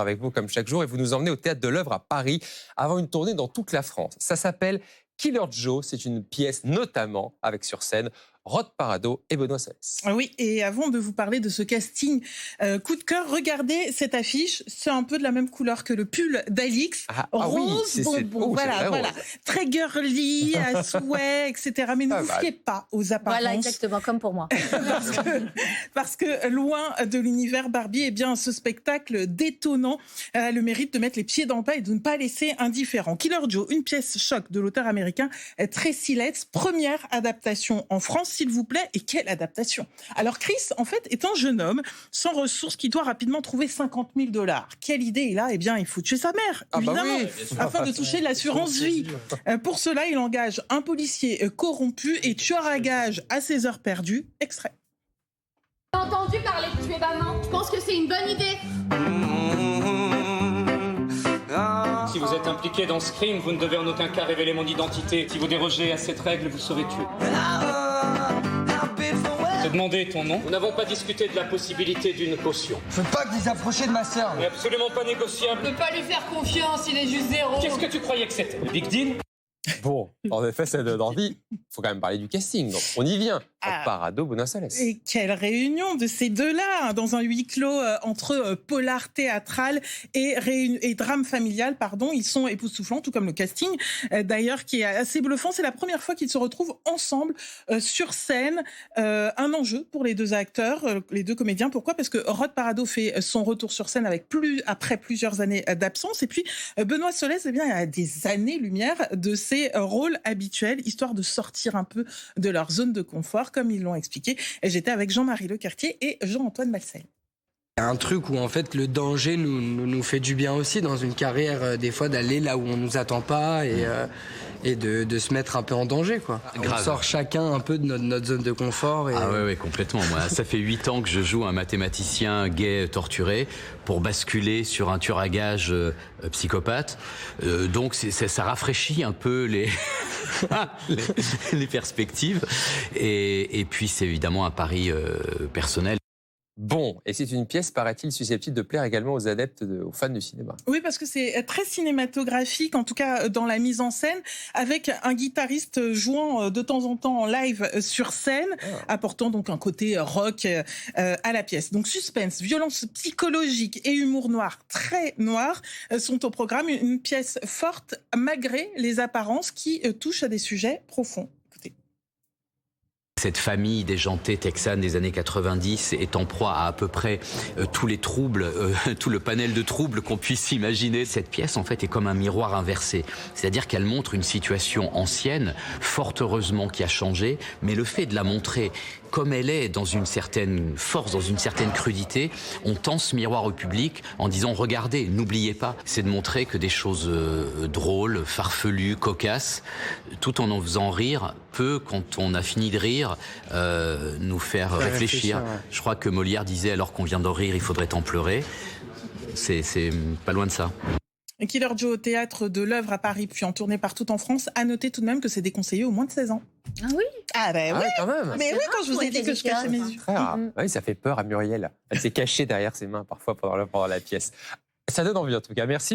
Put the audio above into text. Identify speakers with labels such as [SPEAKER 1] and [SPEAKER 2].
[SPEAKER 1] avec vous comme chaque jour et vous nous emmenez au Théâtre de l'Œuvre à Paris avant une tournée dans toute la France. Ça s'appelle Killer Joe, c'est une pièce notamment avec sur scène Rod Parado et Benoît Salès.
[SPEAKER 2] Oui, et avant de vous parler de ce casting coup de cœur, regardez cette affiche, c'est un peu de la même couleur que le pull d'Alix, rose
[SPEAKER 1] oui,
[SPEAKER 2] bonbon, voilà, très girly, à souhait, etc. Mais ne vous fiez pas aux apparences.
[SPEAKER 3] Voilà, exactement, comme pour moi.
[SPEAKER 2] parce que loin de l'univers Barbie, eh bien, ce spectacle détonnant a le mérite de mettre les pieds dans le plat et de ne pas laisser indifférent. Killer Joe, une pièce choc de l'auteur américain Tracy Letts, première adaptation en France, s'il vous plaît, et quelle adaptation. Alors Chris, en fait, est un jeune homme sans ressources qui doit rapidement trouver 50 000 $. Quelle idée il a? Eh bien, il faut tuer sa mère, évidemment, afin de toucher l'assurance vie. Pour cela, il engage un policier corrompu et tueur à gages à ses heures perdues. Extrait.
[SPEAKER 4] J'ai entendu parler de tuer maman. Je pense que c'est une bonne idée.
[SPEAKER 5] Si vous êtes impliqué dans ce crime, vous ne devez en aucun cas révéler mon identité. Si vous dérogez à cette règle, vous serez tué. Te demander ton nom. Nous n'avons pas discuté de la possibilité d'une caution.
[SPEAKER 6] Je veux pas que vous approchiez de ma sœur.
[SPEAKER 5] Mais absolument pas négociable.
[SPEAKER 4] Je peux pas lui faire confiance, il est juste zéro.
[SPEAKER 5] Qu'est-ce que tu croyais que c'était? Le Big Deal?
[SPEAKER 1] Bon, en effet, ça donne envie. Il faut quand même parler du casting. Donc, on y vient. Parado, Benoît Salès.
[SPEAKER 2] Et quelle réunion de ces deux-là, dans un huis clos entre polar théâtral et drame familial, pardon. Ils sont époustouflants, tout comme le casting, d'ailleurs, qui est assez bluffant. C'est la première fois qu'ils se retrouvent ensemble sur scène. Un enjeu pour les deux acteurs, les deux comédiens. Pourquoi? Parce que Rod Parado fait son retour sur scène après plusieurs années d'absence. Et puis, Benoît Salès, eh bien, il y a des années-lumière de ses rôles habituels, histoire de sortir un peu de leur zone de confort, comme ils l'ont expliqué. J'étais avec Jean-Marie Lecartier et Jean-Antoine Malsel.
[SPEAKER 6] Il y a un truc où en fait le danger nous fait du bien aussi dans une carrière, des fois d'aller là où on nous attend pas et de se mettre un peu en danger, quoi. On sort chacun un peu de notre zone de confort.
[SPEAKER 7] Ah ouais, complètement. Moi, ça fait 8 ans que je joue un mathématicien gay torturé pour basculer sur un tueur à gages psychopathe. Donc ça rafraîchit un peu les perspectives. Et puis c'est évidemment un pari personnel.
[SPEAKER 1] Bon, et c'est une pièce, paraît-il, susceptible de plaire également aux adeptes, aux fans du cinéma.
[SPEAKER 2] Oui, parce que c'est très cinématographique, en tout cas dans la mise en scène, avec un guitariste jouant de temps en temps en live sur scène, apportant donc un côté rock à la pièce. Donc suspense, violence psychologique et humour noir, très noir, sont au programme. Une pièce forte, malgré les apparences, qui touche à des sujets profonds.
[SPEAKER 7] Cette famille déjantée texane des années 90 est en proie à peu près tous les troubles, tout le panel de troubles qu'on puisse imaginer. Cette pièce, en fait, est comme un miroir inversé. C'est-à-dire qu'elle montre une situation ancienne, fort heureusement qui a changé, mais le fait de la montrer comme elle est, dans une certaine force, dans une certaine crudité, on tend ce miroir au public en disant « Regardez, n'oubliez pas ». C'est de montrer que des choses drôles, farfelues, cocasses, tout en faisant rire, peut, quand on a fini de rire, nous faire réfléchir. Ouais. Je crois que Molière disait « Alors qu'on vient de rire, il faudrait en pleurer ». C'est pas loin de ça.
[SPEAKER 2] Killer Joe au Théâtre de l'Œuvre à Paris, puis en tournée partout en France. À noter tout de même que c'est déconseillé aux moins de 16 ans.
[SPEAKER 3] Ah oui?
[SPEAKER 2] Ah ben oui,
[SPEAKER 1] quand même.
[SPEAKER 2] Mais oui, quand je vous ai dit que je cachais mes yeux.
[SPEAKER 1] Oui, ça fait peur à Muriel. Elle s'est cachée derrière ses mains parfois pendant la pièce. Ça donne envie en tout cas. Merci.